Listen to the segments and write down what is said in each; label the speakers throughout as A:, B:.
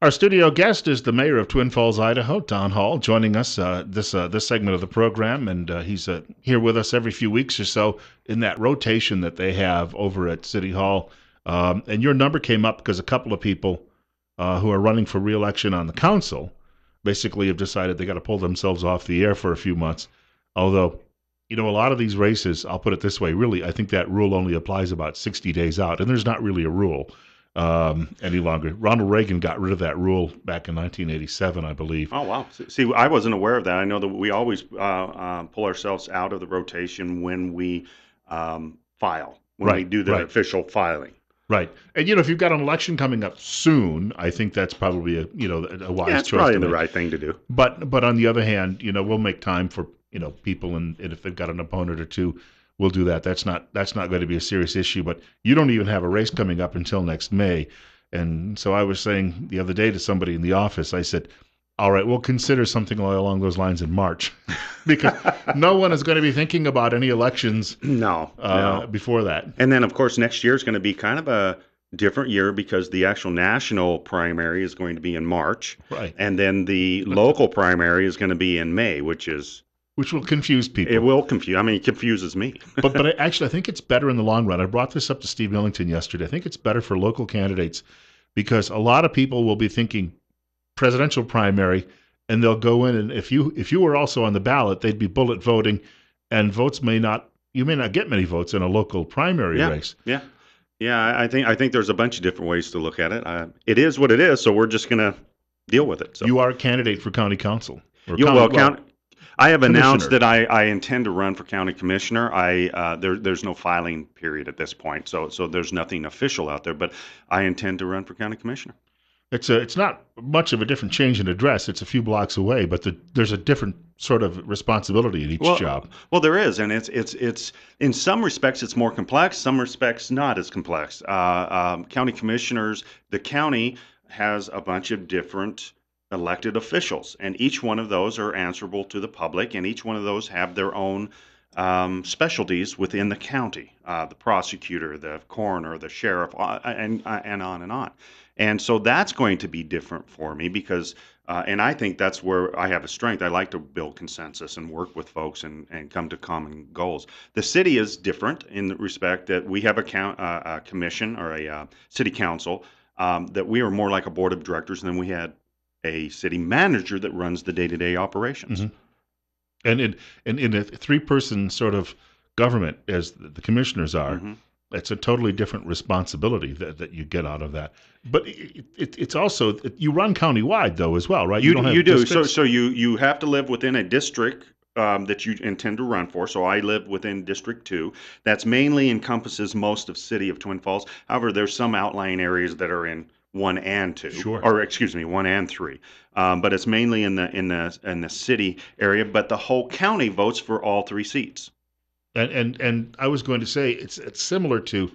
A: Our studio guest is the mayor of Twin Falls, Idaho, Don Hall, joining us this segment of the program, and he's here with us every few weeks or so in that rotation that they have over at City Hall. And your number came up because a couple of people who are running for re-election on the council basically have decided they got to pull themselves off the air for a few months. Although, a lot of these races, I'll put it this way, really, I think that rule only applies about 60 days out, and there's not really a rule any longer. Ronald Reagan got rid of that rule back in 1987, I believe.
B: Oh, wow. See, I wasn't aware of that. I know that we always pull ourselves out of the rotation when we file, when we
A: Right,
B: do the
A: right,
B: official filing.
A: right. And if you've got an election coming up soon, I think that's probably a
B: Yeah,
A: wise
B: it's
A: choice
B: probably
A: to
B: the
A: make.
B: right thing to do.
A: But on the other hand, we'll make time for people, and if they've got an opponent or two, we'll do that. That's not going to be a serious issue. But you don't even have a race coming up until next May, and so I was saying the other day to somebody in the office, I said, "All right, we'll consider something along those lines in March," because no one is going to be thinking about any elections
B: No, no.
A: before that.
B: And then, of course, next year is going to be kind of a different year because the actual national primary is going to be in March.
A: Right.
B: And then the local primary is going to be in May,
A: Which will confuse
B: it
A: people.
B: will confuse. I mean, it confuses me.
A: Actually, I think it's better in the long run. I brought this up to Steve Millington yesterday. I think it's better for local candidates because a lot of people will be thinking presidential primary, and they'll go in, and if you were also on the ballot, they'd be bullet voting, and you may not get many votes in a local primary
B: Yeah,
A: race.
B: yeah. Yeah, I think there's a bunch of different ways to look at it. It is what it is, so we're just gonna deal with it. So
A: You are a candidate for county council or
B: you
A: county
B: well count. I have announced
A: commissioner.
B: that I intend to run for county commissioner. There's no filing period at this point, so there's nothing official out there. But I intend to run for county commissioner.
A: It's not much of a different change in address. It's a few blocks away, but there's a different sort of responsibility in each
B: Well,
A: job.
B: well, there is, and it's in some respects it's more complex. Some respects not as complex. County commissioners, the county has a bunch of different elected officials, and each one of those are answerable to the public, and each one of those have their own specialties within the county. The prosecutor, the coroner, the sheriff, and on and on. And so that's going to be different for me because and I think that's where I have a strength. I like to build consensus and work with folks and come to common goals. The city is different in the respect that we have a commission or a city council that we are more like a board of directors than we had a city manager that runs the day-to-day operations.
A: Hmm. And in a three-person sort of government, as the commissioners are,
B: Hmm.
A: it's a totally different responsibility that you get out of that. But it's also you run countywide though as well, right? You don't
B: You
A: have
B: do so
A: districts.
B: so you have to live within a district that you intend to run for. So I live within District 2. That's mainly encompasses most of city of Twin Falls. However, there's some outlying areas that are in 1 and 2,
A: Sure.
B: or excuse me, 1 and 3. But it's mainly in the city area. But the whole county votes for all 3 seats.
A: And I was going to say it's similar to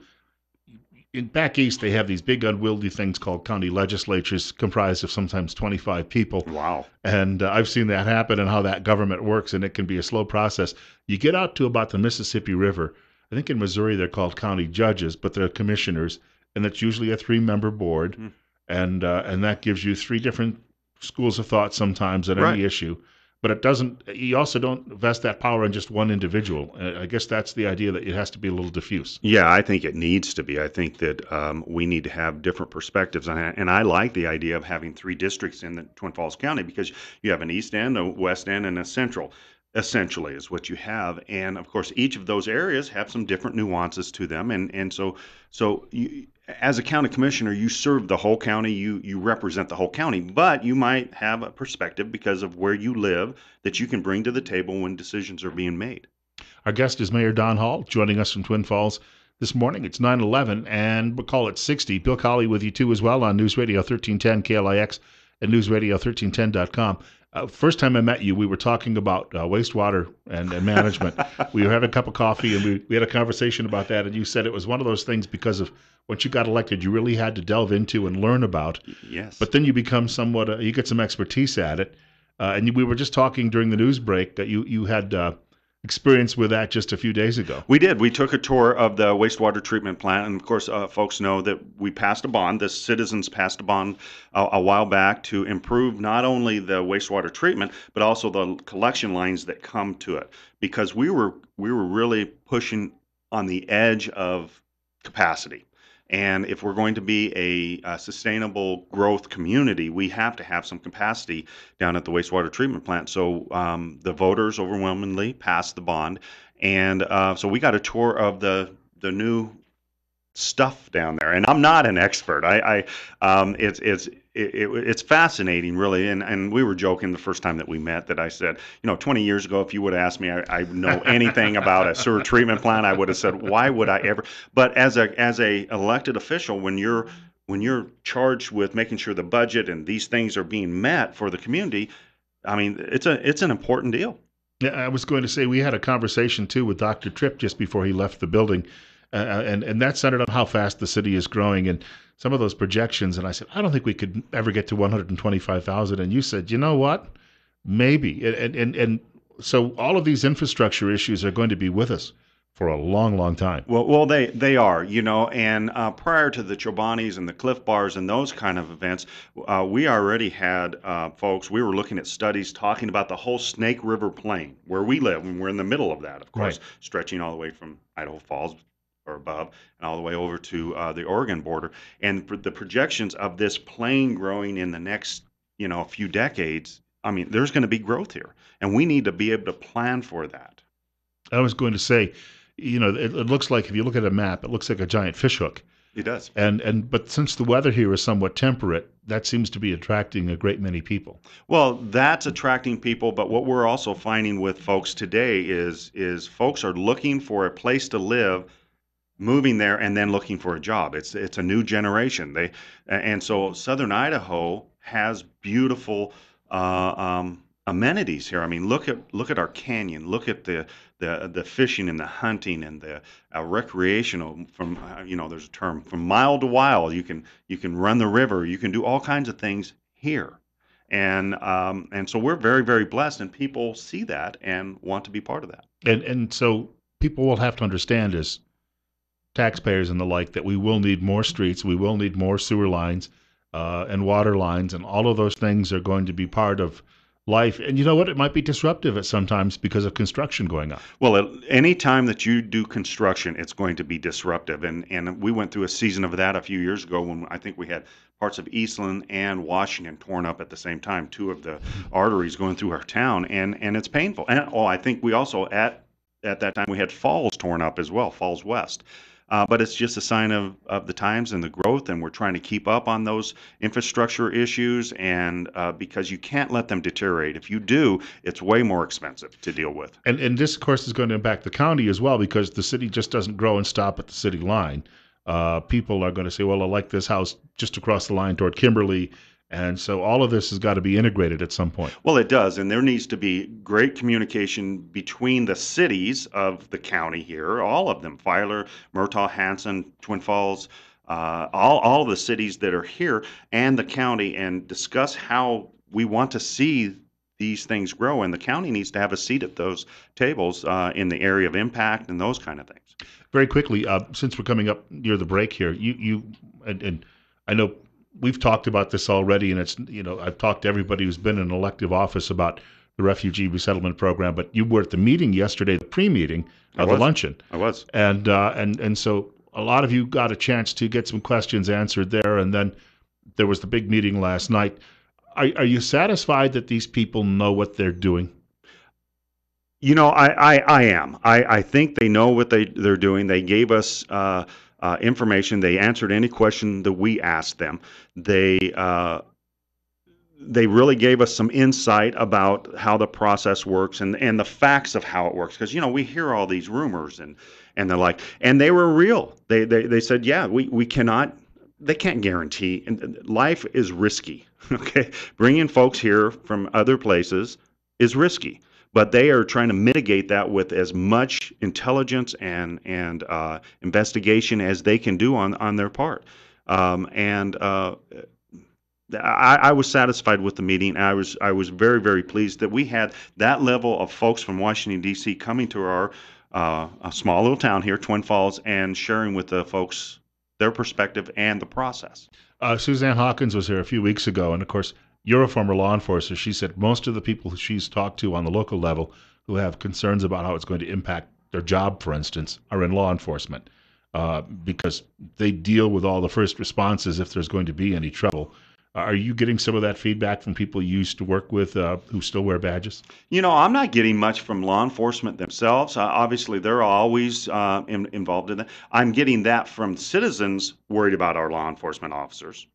A: in back east they have these big unwieldy things called county legislatures comprised of sometimes 25 people.
B: Wow.
A: And I've seen that happen and how that government works, and it can be a slow process. You get out to about the Mississippi River. I think in Missouri they're called county judges, but they're commissioners, and it's usually a three-member board,
B: Mm.
A: and that gives you three different schools of thought sometimes on
B: Right.
A: any issue. But it doesn't. You also don't vest that power in just one individual. I guess that's the idea that it has to be a little diffuse.
B: Yeah, I think it needs to be. I think that we need to have different perspectives, and I like the idea of having 3 districts in the Twin Falls County because you have an east end, a west end, and a central. Essentially, is what you have, and of course, each of those areas have some different nuances to them, and so you, as a county commissioner, you serve the whole county, you represent the whole county, but you might have a perspective because of where you live that you can bring to the table when decisions are being made.
A: Our guest is Mayor Don Hall, joining us from Twin Falls this morning. It's 9:11, and we'll call it 60. Bill Colley with you, too, as well, on News Radio 1310 KLIX and newsradio1310.com. First time I met you, we were talking about wastewater and management. We were having a cup of coffee, and we had a conversation about that, and you said it was one of those things because of once you got elected, you really had to delve into and learn about.
B: Yes.
A: But then you become somewhat, you get some expertise at it. And we were just talking during the news break that you had experience with that just a few days ago.
B: We did. We took a tour of the wastewater treatment plant, and of course, folks know that we passed a bond. The citizens passed a bond a while back to improve not only the wastewater treatment but also the collection lines that come to it, because we were really pushing on the edge of capacity. And if we're going to be a sustainable growth community, we have to have some capacity down at the wastewater treatment plant. So the voters overwhelmingly passed the bond, and so we got a tour of the new stuff down there. And I'm not an expert. It's fascinating, really. And we were joking the first time that we met that I said, 20 years ago, if you would have asked me, I know anything about a sewer treatment plant, I would have said, why would I ever? But as a elected official, when you're charged with making sure the budget and these things are being met for the community, I mean, it's an important deal.
A: Yeah, I was going to say we had a conversation too with Dr. Tripp just before he left the building, and that centered on how fast the city is growing and some of those projections. And I said, I don't think we could ever get to 125,000. And you said, you know what? Maybe. And so all of these infrastructure issues are going to be with us for a long, long time.
B: Well, they are, and prior to the Chobanis and the Cliff Bars and those kind of events, we already had folks. We were looking at studies talking about the whole Snake River Plain where we live, and we're in the middle of that, of course,
A: Right.
B: stretching all the way from Idaho Falls or above and all the way over to the Oregon border. And the projections of this plain growing in the next, few decades. I mean, there's going to be growth here, and we need to be able to plan for that.
A: I was going to say, it looks like if you look at a map, it looks like a giant fishhook.
B: It does.
A: But since the weather here is somewhat temperate, that seems to be attracting a great many people.
B: Well, that's attracting people, but what we're also finding with folks today is folks are looking for a place to live, moving there, and then looking for a job. It's a new generation. And so Southern Idaho has beautiful amenities here. I mean, look at our canyon. Look at the fishing and the hunting and the recreational. From there's a term from mile to mile. You can run the river. You can do all kinds of things here. And so we're very, very blessed, and people see that and want to be part of that.
A: And so people will have to understand as taxpayers and the like that we will need more streets, we will need more sewer lines and water lines, and all of those things are going to be part of life. And you know what? It might be disruptive at sometimes because of construction going on.
B: Well, any time that you do construction, it's going to be disruptive. And we went through a season of that a few years ago when I think we had parts of Eastland and Washington torn up at the same time, two of the arteries going through our town, and it's painful. And I think we also at that time we had Falls torn up as well, Falls West. But it's just a sign of the times and the growth, and we're trying to keep up on those infrastructure issues, and because you can't let them deteriorate. If you do, it's way more expensive to deal with.
A: And this, of course, is going to impact the county as well because the city just doesn't grow and stop at the city line. People are going to say, well, I like this house just across the line toward Kimberly. And so all of this has got to be integrated at some point.
B: Well, it does, and there needs to be great communication between the cities of the county here, all of them, Filer, Murtaugh, Hanson, Twin Falls, all of the cities that are here, and the county, and discuss how we want to see these things grow. And the county needs to have a seat at those tables in the area of impact and those kind of things.
A: Very quickly, since we're coming up near the break here, and I know we've talked about this already, and it's I've talked to everybody who's been in elective office about the refugee resettlement program. But you were at the meeting yesterday, the pre-meeting of the luncheon.
B: I was,
A: and so a lot of you got a chance to get some questions answered there, and then there was the big meeting last night. Are you satisfied that these people know what they're doing?
B: I am. I think they know what they're doing. They gave us information. They answered any question that we asked them. They really gave us some insight about how the process works and the facts of how it works. Because we hear all these rumors and the like, and they were real. They said, yeah, we cannot. They can't guarantee. And life is risky. Okay, bringing folks here from other places is risky. But they are trying to mitigate that with as much intelligence and investigation as they can do on their part. I was satisfied with the meeting. I was very, very pleased that we had that level of folks from Washington D.C. coming to our a small little town here, Twin Falls, and sharing with the folks their perspective and the process.
A: Suzanne Hawkins was here a few weeks ago, and of course, you're a former law enforcer. She said most of the people who she's talked to on the local level who have concerns about how it's going to impact their job, for instance, are in law enforcement because they deal with all the first responses if there's going to be any trouble. Are you getting some of that feedback from people you used to work with who still wear badges?
B: I'm not getting much from law enforcement themselves. Obviously, they're always involved in that. I'm getting that from citizens worried about our law enforcement officers.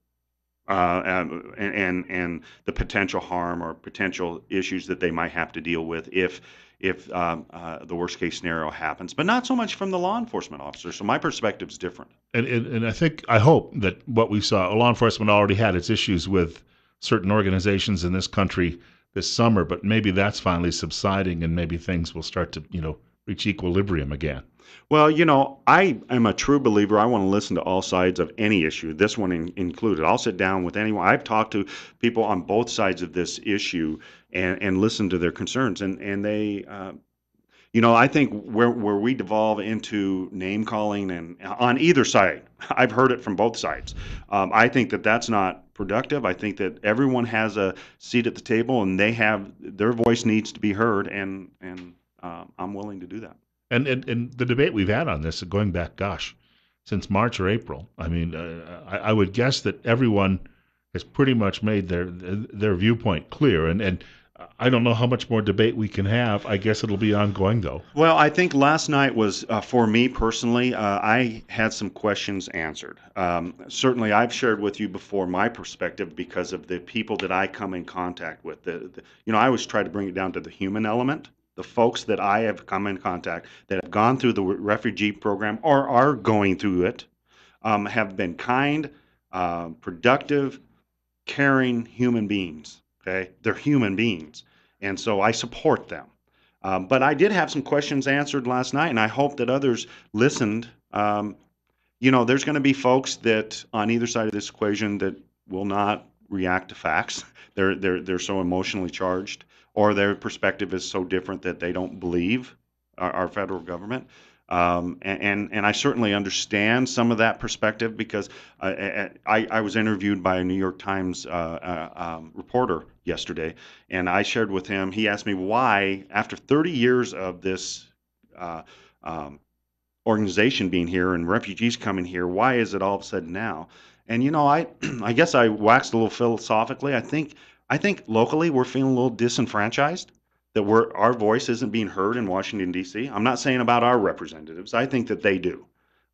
B: And the potential harm or potential issues that they might have to deal with if the worst case scenario happens, but not so much from the law enforcement officers. So my perspective is different.
A: And I hope that what we saw, law enforcement already had its issues with certain organizations in this country this summer, but maybe that's finally subsiding and maybe things will start to, reach equilibrium again.
B: Well, I am a true believer. I want to listen to all sides of any issue, this one included. I'll sit down with anyone. I've talked to people on both sides of this issue and listen to their concerns. And they, I think where we devolve into name calling and on either side, I've heard it from both sides. I think that that's not productive. I think that everyone has a seat at the table and their voice needs to be heard, and I'm willing to do that.
A: And the debate we've had on this, going back, gosh, since March or April, I mean, I would guess that everyone has pretty much made their viewpoint clear. And I don't know how much more debate we can have. I guess it'll be ongoing, though.
B: Well, I think last night was, for me personally, I had some questions answered. Certainly, I've shared with you before my perspective because of the people that I come in contact with. I always try to bring it down to the human element. The folks that I have come in contact that have gone through the refugee program or are going through it have been kind, productive, caring human beings. Okay, they're human beings, and so I support them. But I did have some questions answered last night, and I hope that others listened. There's going to be folks that on either side of this equation that will not react to facts. They're so emotionally charged, or their perspective is so different that they don't believe our federal government. And I certainly understand some of that perspective because I was interviewed by a New York Times reporter yesterday, and I shared with him. He asked me why, after 30 years of this organization being here and refugees coming here, why is it all of a sudden now? And I guess I waxed a little philosophically. I think locally we're feeling a little disenfranchised, that our voice isn't being heard in Washington, D.C. I'm not saying about our representatives. I think that they do.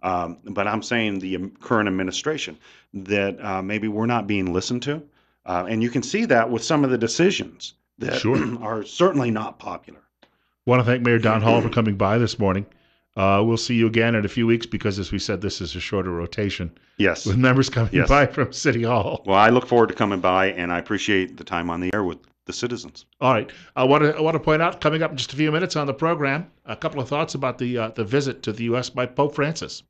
B: But I'm saying the current administration, that maybe we're not being listened to. And you can see that with some of the decisions that
A: Sure.
B: are certainly not popular.
A: Want to thank Mayor Don Hall for coming by this morning. We'll see you again in a few weeks because, as we said, this is a shorter rotation
B: Yes.
A: with members coming
B: Yes.
A: by from City Hall.
B: Well, I look forward to coming by, and I appreciate the time on the air with the citizens.
A: All right. I want to point out, coming up in just a few minutes on the program, a couple of thoughts about the visit to the U.S. by Pope Francis.